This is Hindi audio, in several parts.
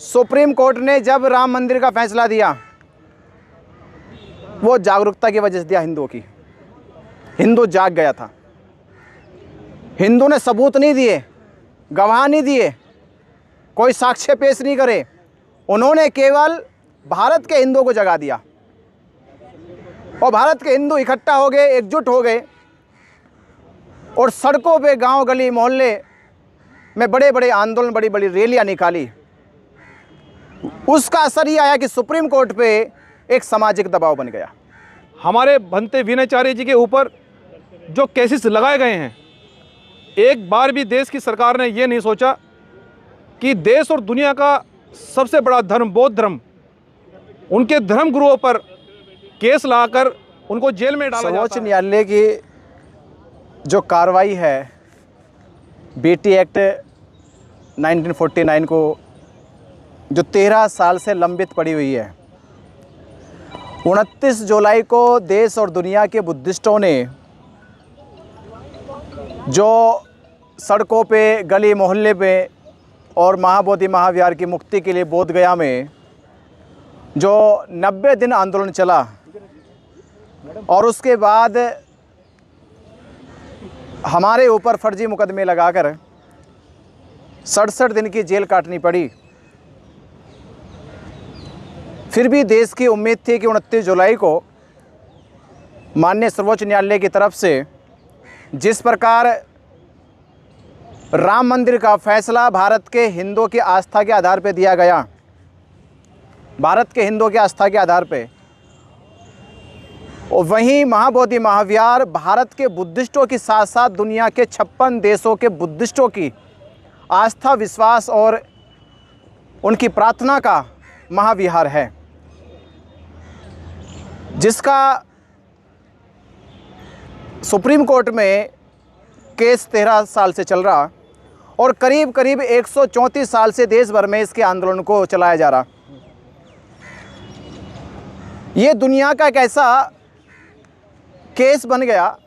सुप्रीम कोर्ट ने जब राम मंदिर का फैसला दिया वो जागरूकता की वजह से दिया हिंदुओं की। हिंदू जाग गया था। हिंदू ने सबूत नहीं दिए, गवाह नहीं दिए, कोई साक्ष्य पेश नहीं करे। उन्होंने केवल भारत के हिंदुओं को जगा दिया और भारत के हिंदू इकट्ठा हो गए, एकजुट हो गए और सड़कों पे, गांव गली मोहल्ले में बड़े बड़े आंदोलन, बड़ी बड़ी रैलियां निकाली। उसका असर ये आया कि सुप्रीम कोर्ट पे एक सामाजिक दबाव बन गया। हमारे भंते विनयचार्य जी के ऊपर जो केसेस लगाए गए हैं, एक बार भी देश की सरकार ने ये नहीं सोचा कि देश और दुनिया का सबसे बड़ा धर्म बौद्ध धर्म, उनके धर्म गुरुओं पर केस लाकर उनको जेल में डाला जाता है। सर्वोच्च न्यायालय की जो कार्रवाई है बीटी एक्ट 1949 को, जो 13 साल से लंबित पड़ी हुई है, 29 जुलाई को देश और दुनिया के बुद्धिस्टों ने जो सड़कों पे, गली मोहल्ले पे और महाबोधि महाविहार की मुक्ति के लिए बोध गया में जो 90 दिन आंदोलन चला और उसके बाद हमारे ऊपर फर्जी मुकदमे लगाकर 67 दिन की जेल काटनी पड़ी। फिर भी देश की उम्मीद थी कि 29 जुलाई को माननीय सर्वोच्च न्यायालय की तरफ से जिस प्रकार राम मंदिर का फैसला भारत के हिंदुओं की आस्था के आधार पर दिया गया, भारत के हिंदुओं की आस्था के आधार पे, और वहीं महाबोधि महाविहार भारत के बुद्धिस्टों के साथ साथ दुनिया के 56 देशों के बुद्धिस्टों की आस्था, विश्वास और उनकी प्रार्थना का महाविहार है, जिसका सुप्रीम कोर्ट में केस 13 साल से चल रहा और करीब करीब 134 साल से देश भर में इसके आंदोलन को चलाया जा रहा। ये दुनिया का एक ऐसा केस बन गया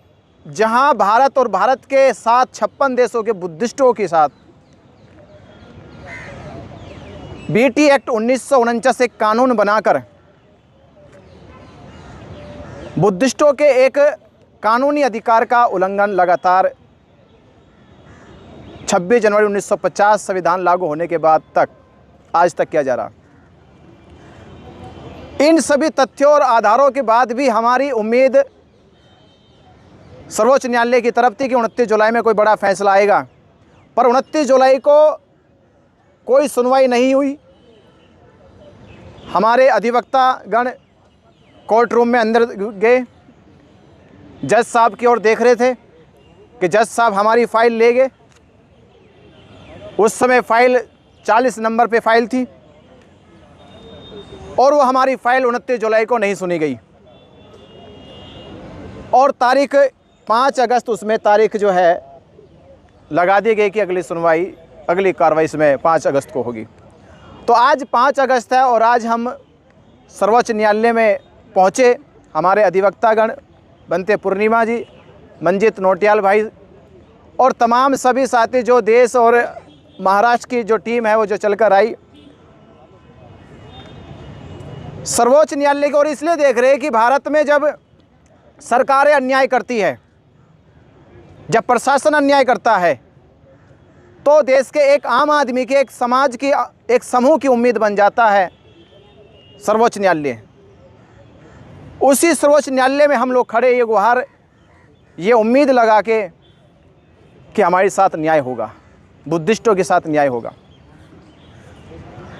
जहां भारत और भारत के साथ 56 देशों के बुद्धिस्टों के साथ बीटी एक्ट 1949 एक कानून बनाकर बुद्धिस्टों के एक कानूनी अधिकार का उल्लंघन लगातार 26 जनवरी 1950 संविधान लागू होने के बाद तक आज तक किया जा रहा। इन सभी तथ्यों और आधारों के बाद भी हमारी उम्मीद सर्वोच्च न्यायालय की तरफ थी कि 29 जुलाई में कोई बड़ा फैसला आएगा, पर 29 जुलाई को कोई सुनवाई नहीं हुई। हमारे अधिवक्तागण कोर्ट रूम में अंदर गए, जज साहब की ओर देख रहे थे कि जज साहब हमारी फ़ाइल ले गए। उस समय फ़ाइल 40 नंबर पे फ़ाइल थी और वो हमारी फ़ाइल 29 जुलाई को नहीं सुनी गई और तारीख 5 अगस्त उसमें तारीख जो है लगा दी गई कि अगली सुनवाई, अगली कार्रवाई इसमें 5 अगस्त को होगी। तो आज 5 अगस्त है और आज हम सर्वोच्च न्यायालय में पहुँचे। हमारे अधिवक्तागण बनते पूर्णिमा जी, मंजीत नोटियाल भाई और तमाम सभी साथी जो देश और महाराष्ट्र की जो टीम है वो जो चलकर आई, सर्वोच्च न्यायालय की ओर इसलिए देख रहे हैं कि भारत में जब सरकारें अन्याय करती है, जब प्रशासन अन्याय करता है, तो देश के एक आम आदमी के, एक समाज की, एक समूह की उम्मीद बन जाता है सर्वोच्च न्यायालय। उसी सर्वोच्च न्यायालय में हम लोग खड़े, ये गुहार, ये उम्मीद लगा के कि हमारे साथ न्याय होगा, बुद्धिस्टों के साथ न्याय होगा।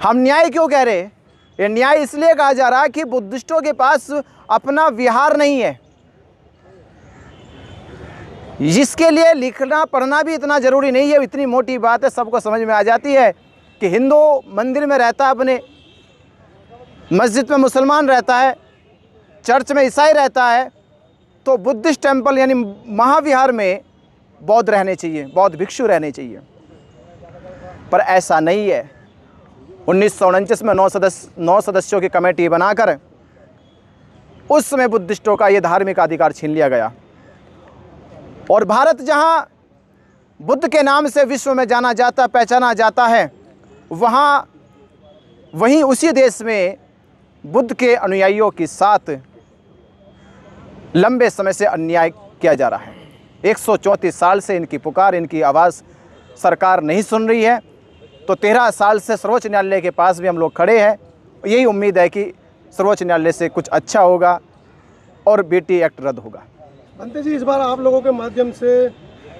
हम न्याय क्यों कह रहे हैं? ये न्याय इसलिए कहा जा रहा है कि बुद्धिस्टों के पास अपना विहार नहीं है, जिसके लिए लिखना पढ़ना भी इतना ज़रूरी नहीं है। इतनी मोटी बात है, सबको समझ में आ जाती है कि हिंदू मंदिर में रहता है, अपने मस्जिद में मुसलमान रहता है, चर्च में ईसाई रहता है, तो बुद्धिस्ट टेम्पल यानी महाविहार में बौद्ध रहने चाहिए, बौद्ध भिक्षु रहने चाहिए। पर ऐसा नहीं है। 1949 में 9 सदस्यों की कमेटी बनाकर उस समय बुद्धिस्टों का ये धार्मिक अधिकार छीन लिया गया और भारत जहां बुद्ध के नाम से विश्व में जाना जाता, पहचाना जाता है, वहां वहीं उसी देश में बुद्ध के अनुयायियों के साथ लंबे समय से अन्याय किया जा रहा है। 134 साल से इनकी पुकार, इनकी आवाज़ सरकार नहीं सुन रही है। तो 13 साल से सर्वोच्च न्यायालय के पास भी हम लोग खड़े हैं। यही उम्मीद है कि सर्वोच्च न्यायालय से कुछ अच्छा होगा और बीटी एक्ट रद्द होगा। भंते जी, इस बार आप लोगों के माध्यम से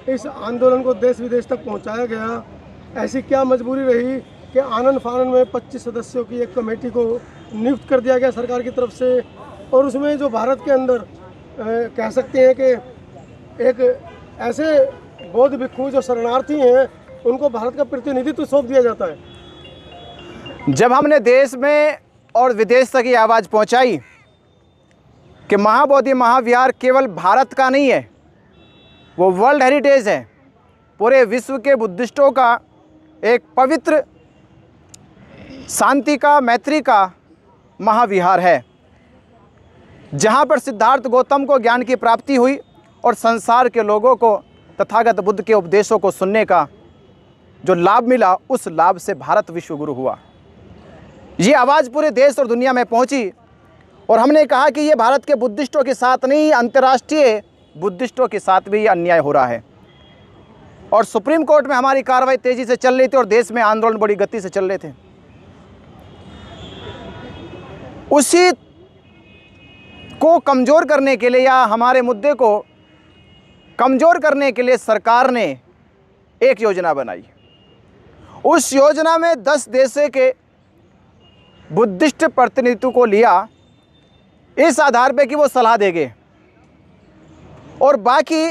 इस आंदोलन को देश विदेश तक पहुंचाया गया। ऐसी क्या मजबूरी रही कि आनन फानन में 25 सदस्यों की एक कमेटी को नियुक्त कर दिया गया सरकार की तरफ से, और उसमें जो भारत के अंदर कह सकते हैं कि एक ऐसे बौद्ध भिक्षु जो शरणार्थी हैं उनको भारत का प्रतिनिधित्व सौंप दिया जाता है। जब हमने देश में और विदेश तक ये आवाज़ पहुंचाई कि महाबोधि महाविहार केवल भारत का नहीं है, वो वर्ल्ड हेरिटेज है, पूरे विश्व के बुद्धिस्टों का एक पवित्र शांति का, मैत्री का महाविहार है, जहाँ पर सिद्धार्थ गौतम को ज्ञान की प्राप्ति हुई और संसार के लोगों को तथागत बुद्ध के उपदेशों को सुनने का जो लाभ मिला, उस लाभ से भारत विश्व गुरु हुआ। ये आवाज़ पूरे देश और दुनिया में पहुंची और हमने कहा कि ये भारत के बुद्धिस्टों के साथ नहीं, अंतर्राष्ट्रीय बुद्धिस्टों के साथ भी ये अन्याय हो रहा है। और सुप्रीम कोर्ट में हमारी कार्रवाई तेज़ी से चल रही थी और देश में आंदोलन बड़ी गति से चल रहे थे। उसी को कमज़ोर करने के लिए या हमारे मुद्दे को कमज़ोर करने के लिए सरकार ने एक योजना बनाई। उस योजना में 10 देशों के बुद्धिस्ट प्रतिनिधित्व को लिया इस आधार पे कि वो सलाह देंगे, और बाकी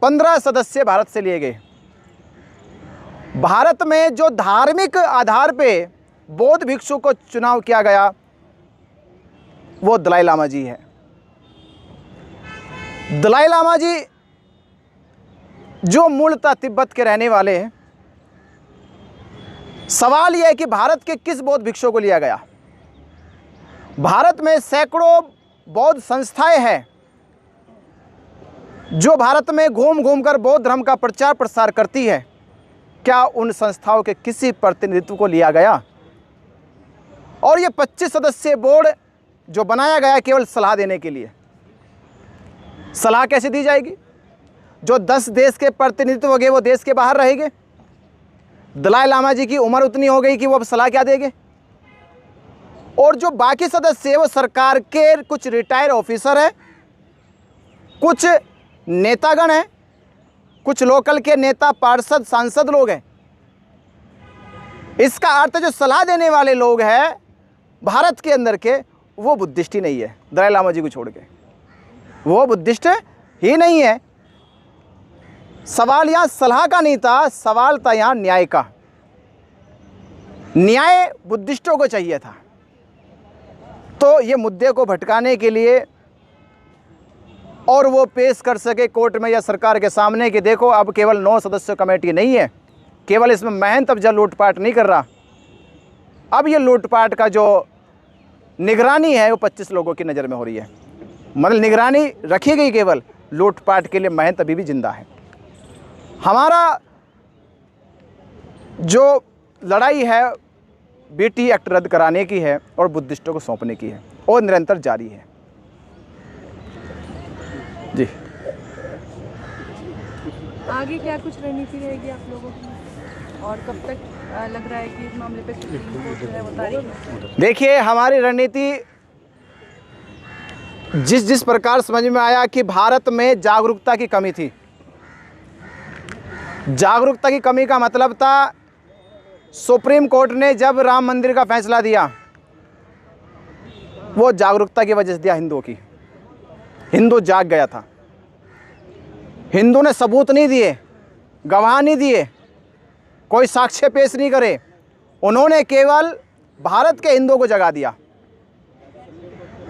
15 सदस्य भारत से लिए गए। भारत में जो धार्मिक आधार पे बौद्ध भिक्षु को चुनाव किया गया वो दलाई लामा जी है। दलाई लामा जी जो मूलतः तिब्बत के रहने वाले हैं। सवाल यह है कि भारत के किस बौद्ध भिक्षु को लिया गया। भारत में सैकड़ों बौद्ध संस्थाएं हैं जो भारत में घूम घूम कर बौद्ध धर्म का प्रचार प्रसार करती है। क्या उन संस्थाओं के किसी प्रतिनिधित्व को लिया गया? और ये 25 सदस्यीय बोर्ड जो बनाया गया केवल सलाह देने के लिए। सलाह कैसे दी जाएगी? जो 10 देश के प्रतिनिधित्व होंगे वो देश के बाहर रहेंगे। दलाई लामा जी की उम्र उतनी हो गई कि वो अब सलाह क्या देंगे। और जो बाकी सदस्य हैं वो सरकार के कुछ रिटायर ऑफिसर हैं, कुछ नेतागण हैं, कुछ लोकल के नेता, पार्षद, सांसद लोग हैं। इसका अर्थ जो सलाह देने वाले लोग हैं भारत के अंदर के, वो बुद्धिस्ट ही नहीं है। दलाई लामा जी को छोड़ के वो बुद्धिस्ट ही नहीं है। सवाल यहाँ सलाह का नहीं था, सवाल था यहाँ न्याय का। न्याय बुद्धिस्टों को चाहिए था। तो ये मुद्दे को भटकाने के लिए और वो पेश कर सके कोर्ट में या सरकार के सामने कि देखो अब केवल 9 सदस्यों कमेटी नहीं है, केवल इसमें महंत अब लूटपाट नहीं कर रहा, अब ये लूटपाट का जो निगरानी है वो 25 लोगों की नज़र में हो रही है। मतलब निगरानी रखी गई, केवल लूटपाट के लिए महंत अभी भी जिंदा है। हमारा जो लड़ाई है बीटी एक्ट रद्द कराने की है और बुद्धिस्टों को सौंपने की है और निरंतर जारी है। जी, आगे क्या कुछ रणनीति रहेगी आप लोगों की, और कब तक लग रहा है कि इस मामले पे सुप्रीम कोर्ट जो है वो तारीख? देखिए, हमारी रणनीति जिस प्रकार समझ में आया कि भारत में जागरूकता की कमी थी। जागरूकता की कमी का मतलब था, सुप्रीम कोर्ट ने जब राम मंदिर का फैसला दिया वो जागरूकता की वजह से दिया हिंदुओं की। हिंदू जाग गया था। हिंदू ने सबूत नहीं दिए, गवाह नहीं दिए, कोई साक्ष्य पेश नहीं करे। उन्होंने केवल भारत के हिंदुओं को जगा दिया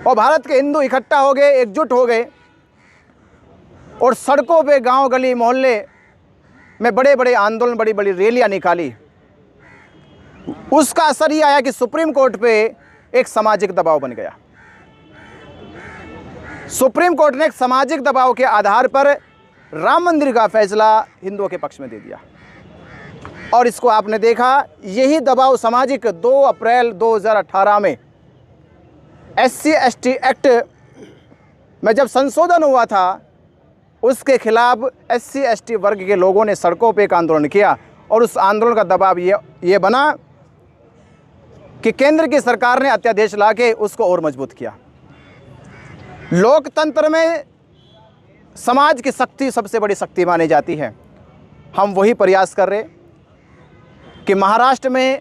और भारत के हिंदू इकट्ठा हो गए, एकजुट हो गए और सड़कों पे, गांव गली मोहल्ले में बड़े बड़े आंदोलन, बड़ी बड़ी रैलियां निकाली। उसका असर ये आया कि सुप्रीम कोर्ट पे एक सामाजिक दबाव बन गया। सुप्रीम कोर्ट ने एक सामाजिक दबाव के आधार पर राम मंदिर का फैसला हिंदुओं के पक्ष में दे दिया। और इसको आपने देखा, यही दबाव सामाजिक 2 अप्रैल 2018 में SC/ST एक्ट में जब संशोधन हुआ था, उसके खिलाफ SC/ST वर्ग के लोगों ने सड़कों पे एक आंदोलन किया और उस आंदोलन का दबाव ये बना कि केंद्र की सरकार ने अध्यादेश लाके उसको और मजबूत किया। लोकतंत्र में समाज की शक्ति सबसे बड़ी शक्ति मानी जाती है। हम वही प्रयास कर रहे कि महाराष्ट्र में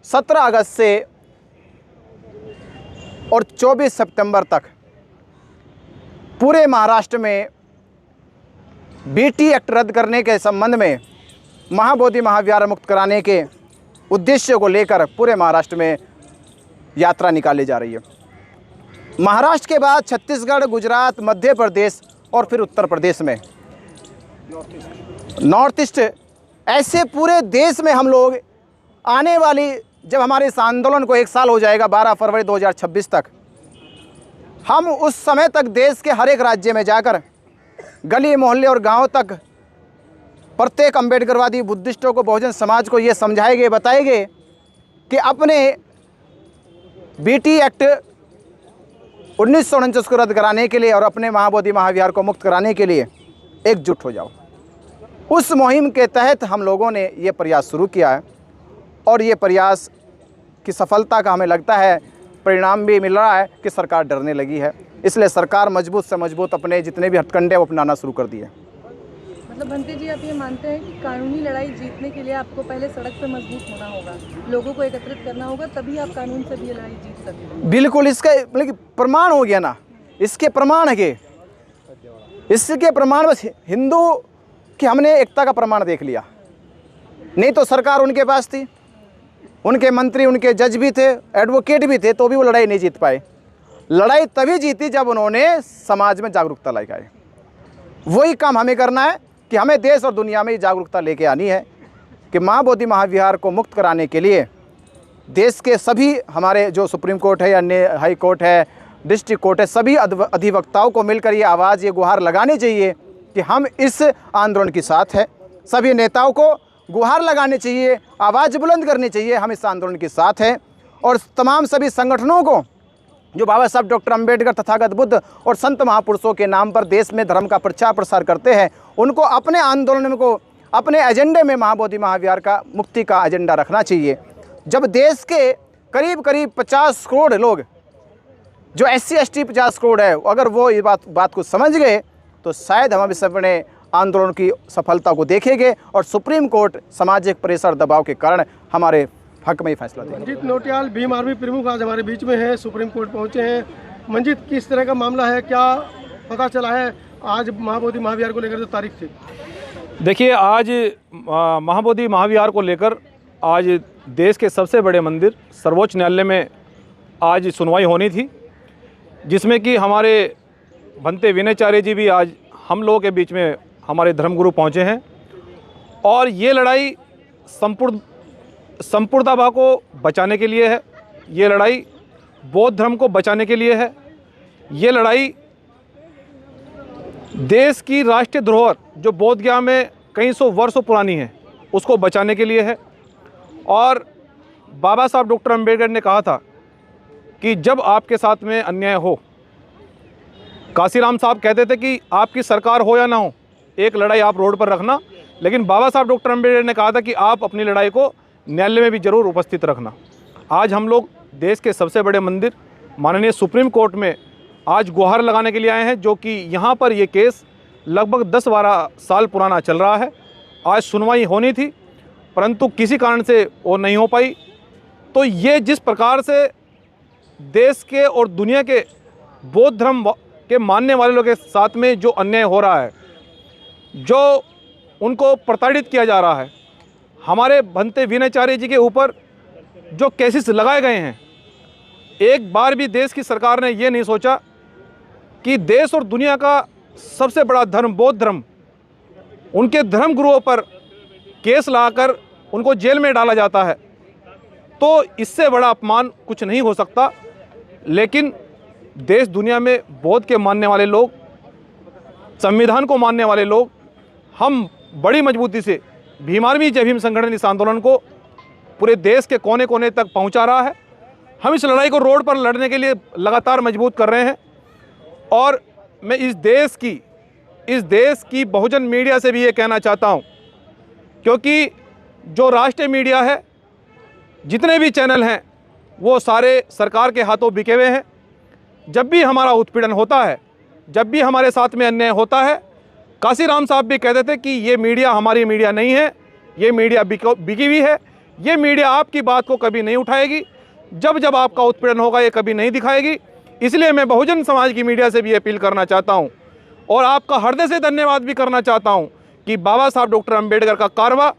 17 अगस्त से और 24 सितंबर तक पूरे महाराष्ट्र में BT एक्ट रद्द करने के संबंध में महाबोधि महाविहार मुक्त कराने के उद्देश्य को लेकर पूरे महाराष्ट्र में यात्रा निकाली जा रही है। महाराष्ट्र के बाद छत्तीसगढ़, गुजरात, मध्य प्रदेश और फिर उत्तर प्रदेश में नॉर्थ ईस्ट, ऐसे पूरे देश में हम लोग आने वाली, जब हमारे इस आंदोलन को 1 साल हो जाएगा 12 फरवरी 2026 तक, हम उस समय तक देश के हर एक राज्य में जाकर गली मोहल्ले और गांव तक प्रत्येक अम्बेडकरवादी बुद्धिस्टों को, बहुजन समाज को ये समझाएंगे, बताएंगे कि अपने BT एक्ट 1949 को रद्द कराने के लिए और अपने महाबोधि महाविहार को मुक्त कराने के लिए एकजुट हो जाओ। उस मुहिम के तहत हम लोगों ने ये प्रयास शुरू किया है और ये प्रयास की सफलता का हमें लगता है परिणाम भी मिल रहा है कि सरकार डरने लगी है। इसलिए सरकार मजबूत से मजबूत अपने जितने भी हथकंडे वो अपनाना शुरू कर दिए। मतलब भंते जी, आप ये मानते हैं कि कानूनी लड़ाई जीतने के लिए आपको पहले सड़क पे मजबूत होना होगा, लोगों को एकत्रित करना होगा, तभी आप कानून से भी ये लड़ाई जीत सकते हैं? बिल्कुल, इसका मतलब प्रमाण हो गया ना, इसके प्रमाण है कि इसके प्रमाण बस हिंदू कि हमने एकता का प्रमाण देख लिया। नहीं तो सरकार उनके पास थी, उनके मंत्री, उनके जज भी थे, एडवोकेट भी थे, तो भी वो लड़ाई नहीं जीत पाए। लड़ाई तभी जीती जब उन्होंने समाज में जागरूकता लाई। वही काम हमें करना है कि हमें देश और दुनिया में जागरूकता लेके आनी है कि महाबोधि महाविहार को मुक्त कराने के लिए देश के सभी हमारे जो सुप्रीम कोर्ट है या हाई कोर्ट है, डिस्ट्रिक्ट कोर्ट है, सभी अधिवक्ताओं को मिलकर ये आवाज़, ये गुहार लगानी चाहिए कि हम इस आंदोलन के साथ हैं। सभी नेताओं को गुहार लगानी चाहिए, आवाज़ बुलंद करनी चाहिए, हम इस आंदोलन के साथ हैं। और तमाम सभी संगठनों को जो बाबा साहब डॉक्टर अंबेडकर, तथागत बुद्ध और संत महापुरुषों के नाम पर देश में धर्म का प्रचार प्रसार करते हैं, उनको अपने आंदोलन को, अपने एजेंडे में महाबोधि महाविहार का मुक्ति का एजेंडा रखना चाहिए। जब देश के करीब करीब 50 करोड़ लोग, जो SC/ST 50 करोड़ है, अगर वो ये बात को समझ गए तो शायद हम इस अपने आंदोलन की सफलता को देखेंगे और सुप्रीम कोर्ट सामाजिक प्रेशर दबाव के कारण हमारे हक में ही फैसला देगा। मंजीत नौटियाल, भीम आर्मी प्रमुख, आज हमारे बीच में है, सुप्रीम कोर्ट पहुंचे हैं। मंजीत, किस तरह का मामला है, क्या पता चला है आज महाबोधि महाविहार को लेकर जो तारीख थी? देखिए, आज महाबोधि महाविहार को लेकर आज देश के सबसे बड़े मंदिर सर्वोच्च न्यायालय में आज सुनवाई होनी थी, जिसमें कि हमारे भंते विनयचार्य जी भी आज हम लोगों के बीच में, हमारे धर्मगुरु पहुंचे हैं। और ये लड़ाई संपूर्णता को बचाने के लिए है, ये लड़ाई बौद्ध धर्म को बचाने के लिए है, ये लड़ाई देश की राष्ट्रीय धरोहर जो बोध गया में कई सौ वर्षों पुरानी है उसको बचाने के लिए है। और बाबा साहब डॉक्टर अंबेडकर ने कहा था कि जब आपके साथ में अन्याय हो, काशीराम साहब कहते थे कि आपकी सरकार हो या ना हो, एक लड़ाई आप रोड पर रखना, लेकिन बाबा साहब डॉक्टर अंबेडकर ने कहा था कि आप अपनी लड़ाई को न्यायालय में भी जरूर उपस्थित रखना। आज हम लोग देश के सबसे बड़े मंदिर माननीय सुप्रीम कोर्ट में आज गुहार लगाने के लिए आए हैं, जो कि यहाँ पर ये केस लगभग 10-12 साल पुराना चल रहा है। आज सुनवाई होनी थी, परंतु किसी कारण से वो नहीं हो पाई। तो ये जिस प्रकार से देश के और दुनिया के बौद्ध धर्म के मानने वाले लोगों के साथ में जो अन्याय हो रहा है, जो उनको प्रताड़ित किया जा रहा है, हमारे भंते विनयचार्य जी के ऊपर जो केसेस लगाए गए हैं, एक बार भी देश की सरकार ने ये नहीं सोचा कि देश और दुनिया का सबसे बड़ा धर्म बौद्ध धर्म, उनके धर्म गुरुओं पर केस लाकर उनको जेल में डाला जाता है। तो इससे बड़ा अपमान कुछ नहीं हो सकता। लेकिन देश दुनिया में बौद्ध के मानने वाले लोग, संविधान को मानने वाले लोग, हम बड़ी मजबूती से भीम आर्मी जय भीम संगठन इस आंदोलन को पूरे देश के कोने कोने तक पहुंचा रहा है। हम इस लड़ाई को रोड पर लड़ने के लिए लगातार मजबूत कर रहे हैं और मैं इस देश की बहुजन मीडिया से भी ये कहना चाहता हूं, क्योंकि जो राष्ट्रीय मीडिया है, जितने भी चैनल हैं, वो सारे सरकार के हाथों बिके हुए हैं। जब भी हमारा उत्पीड़न होता है, जब भी हमारे साथ में अन्याय होता है, काशीराम साहब भी कहते थे कि ये मीडिया हमारी मीडिया नहीं है, ये मीडिया बिकी हुई है, ये मीडिया आपकी बात को कभी नहीं उठाएगी, जब जब आपका उत्पीड़न होगा ये कभी नहीं दिखाएगी। इसलिए मैं बहुजन समाज की मीडिया से भी अपील करना चाहता हूँ और आपका हृदय से धन्यवाद भी करना चाहता हूँ कि बाबा साहब डॉक्टर अम्बेडकर का कारवा,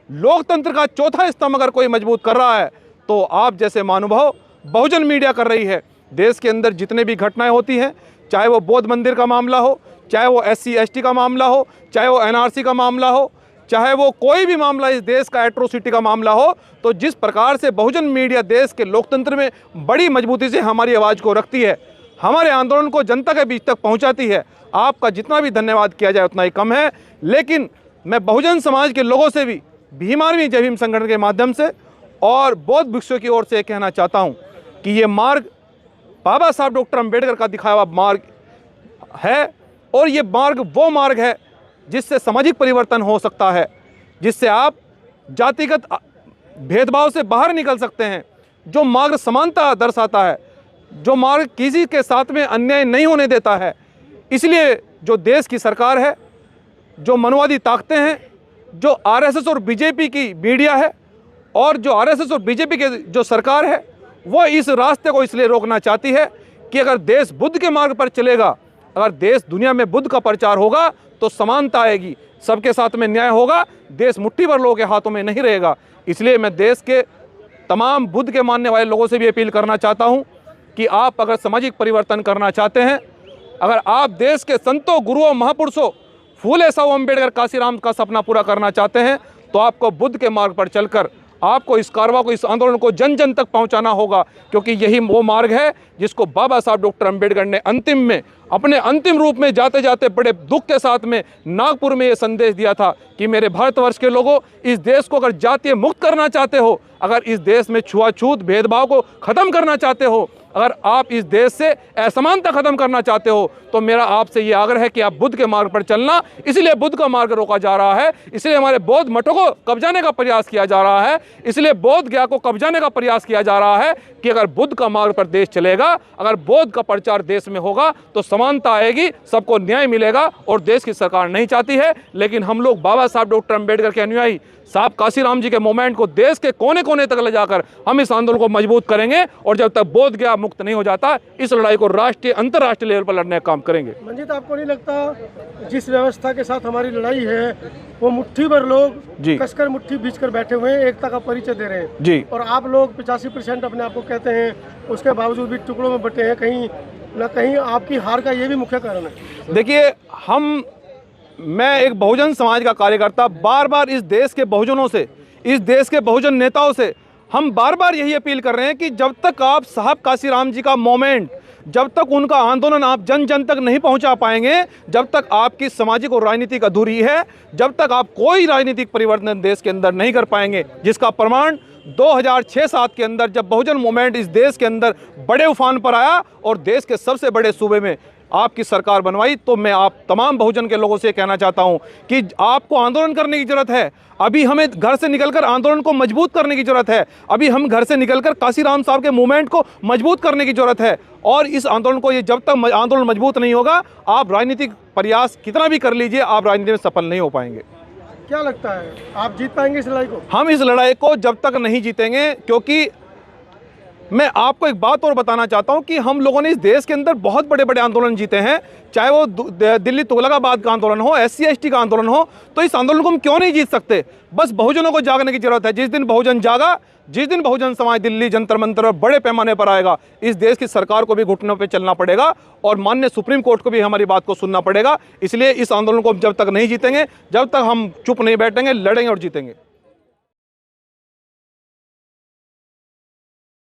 लोकतंत्र का चौथा स्तंभ अगर कोई मजबूत कर रहा है तो आप जैसे महानुभाव बहुजन मीडिया कर रही है। देश के अंदर जितने भी घटनाएं होती हैं, चाहे वो बौद्ध मंदिर का मामला हो, चाहे वो SC ST का मामला हो, चाहे वो NRC का मामला हो, चाहे वो कोई भी मामला इस देश का एट्रोसिटी का मामला हो, तो जिस प्रकार से बहुजन मीडिया देश के लोकतंत्र में बड़ी मजबूती से हमारी आवाज़ को रखती है, हमारे आंदोलन को जनता के बीच तक पहुंचाती है, आपका जितना भी धन्यवाद किया जाए उतना ही कम है। लेकिन मैं बहुजन समाज के लोगों से भी भीम आर्मी जय भीम संगठन के माध्यम से और बौद्ध भिक्षुओं की ओर से कहना चाहता हूं कि ये मार्ग बाबा साहब डॉक्टर अम्बेडकर का दिखाया हुआ मार्ग है और ये मार्ग वो मार्ग है जिससे सामाजिक परिवर्तन हो सकता है, जिससे आप जातिगत भेदभाव से बाहर निकल सकते हैं, जो मार्ग समानता दर्शाता है, जो मार्ग किसी के साथ में अन्याय नहीं होने देता है। इसलिए जो देश की सरकार है, जो मनवादी ताकतें हैं, जो RSS और BJP की मीडिया है और जो RSS और BJP के जो सरकार है, वो इस रास्ते को इसलिए रोकना चाहती है कि अगर देश बुद्ध के मार्ग पर चलेगा, अगर देश दुनिया में बुद्ध का प्रचार होगा तो समानता आएगी, सबके साथ में न्याय होगा, देश मुट्ठी भर लोगों के हाथों में नहीं रहेगा। इसलिए मैं देश के तमाम बुद्ध के मानने वाले लोगों से भी अपील करना चाहता हूं कि आप अगर सामाजिक परिवर्तन करना चाहते हैं, अगर आप देश के संतों, गुरुओं, महापुरुषों फूले साहब अम्बेडकर, काशीराम का सपना पूरा करना चाहते हैं तो आपको बुद्ध के मार्ग पर चलकर आपको इस कारवा को, इस आंदोलन को जन जन तक पहुंचाना होगा, क्योंकि यही वो मार्ग है जिसको बाबा साहब डॉक्टर अम्बेडकर ने अंतिम में, अपने अंतिम रूप में जाते जाते बड़े दुख के साथ में नागपुर में ये संदेश दिया था कि मेरे भारतवर्ष के लोगों, इस देश को अगर जातीय मुक्त करना चाहते हो, अगर इस देश में छुआछूत भेदभाव को ख़त्म करना चाहते हो, अगर आप इस देश से असमानता खत्म करना चाहते हो, तो मेरा आपसे ये आग्रह है कि आप बुद्ध के मार्ग पर चलना। इसलिए बुद्ध का मार्ग रोका जा रहा है, इसलिए हमारे बौद्ध मठों को कब्जाने का प्रयास किया जा रहा है, इसलिए बौद्ध गया को कब्जाने का प्रयास किया जा रहा है कि अगर बुद्ध का मार्ग पर देश चलेगा, अगर बौद्ध का प्रचार देश में होगा तो समानता आएगी, सबको न्याय मिलेगा और देश की सरकार नहीं चाहती है। लेकिन हम लोग बाबा साहब डॉक्टर अम्बेडकर के अनुयायी साहब काशीराम जी के मूवमेंट को देश के कोने कोने तक ले जाकर हम इस आंदोलन को मजबूत करेंगे और जब तक बोध गया मुक्त नहीं हो जाता, इस लड़ाई को राष्ट्रीय अंतर्राष्ट्रीय लेवल पर लड़ने का काम करेंगे। मंजीत, आपको नहीं लगता जिस व्यवस्था के साथ हमारी लड़ाई है वो मुट्ठी भर लोग कसकर मुट्ठी बीच कर बैठे हुए हैं, एकता का परिचय दे रहे हैं जी, और आप लोग 85% अपने आप को कहते हैं, उसके बावजूद भी टुकड़ों में बटे हैं, कहीं ना कहीं आपकी हार का ये भी मुख्य कारण है। देखिए, मैं एक बहुजन समाज का कार्यकर्ता, बार बार इस देश के बहुजनों से, इस देश के बहुजन नेताओं से हम बार बार यही अपील कर रहे हैं कि जब तक आप साहब काशीराम जी का मोमेंट, जब तक उनका आंदोलन आप जन जन तक नहीं पहुंचा पाएंगे, जब तक आपकी सामाजिक और राजनीतिक अधूरी है, जब तक आप कोई राजनीतिक परिवर्तन देश के अंदर नहीं कर पाएंगे, जिसका प्रमाण 2006-07 के अंदर जब बहुजन मूवमेंट इस देश के अंदर बड़े उफान पर आया और देश के सबसे बड़े सूबे में आपकी सरकार बनवाई, तो मैं आप तमाम बहुजन के लोगों से कहना चाहता हूं कि आपको आंदोलन करने की जरूरत है। अभी हमें घर से निकलकर आंदोलन को मजबूत करने की जरूरत है। अभी हम घर से निकलकर काशीराम साहब के मूवमेंट को मजबूत करने की जरूरत है। और इस आंदोलन को, ये जब तक आंदोलन मजबूत नहीं होगा, आप राजनीतिक प्रयास कितना भी कर लीजिए, आप राजनीति में सफल नहीं हो पाएंगे। क्या लगता है आप जीत पाएंगे इस लड़ाई को? हम इस लड़ाई को जब तक नहीं जीतेंगे, क्योंकि मैं आपको एक बात और बताना चाहता हूं कि हम लोगों ने इस देश के अंदर बहुत बड़े बड़े आंदोलन जीते हैं, चाहे वो दिल्ली तुगलकाबाद का आंदोलन हो, SC ST का आंदोलन हो, तो इस आंदोलन को हम क्यों नहीं जीत सकते? बस बहुजनों को जागने की जरूरत है। जिस दिन बहुजन जागा, जिस दिन बहुजन समाज दिल्ली जंतर मंतर और बड़े पैमाने पर आएगा, इस देश की सरकार को भी घुटनों पे चलना पड़ेगा और माननीय सुप्रीम कोर्ट को भी हमारी बात को सुनना पड़ेगा। इसलिए इस आंदोलन को जब तक नहीं जीतेंगे, जब तक हम चुप नहीं बैठेंगे, लड़ेंगे और जीतेंगे।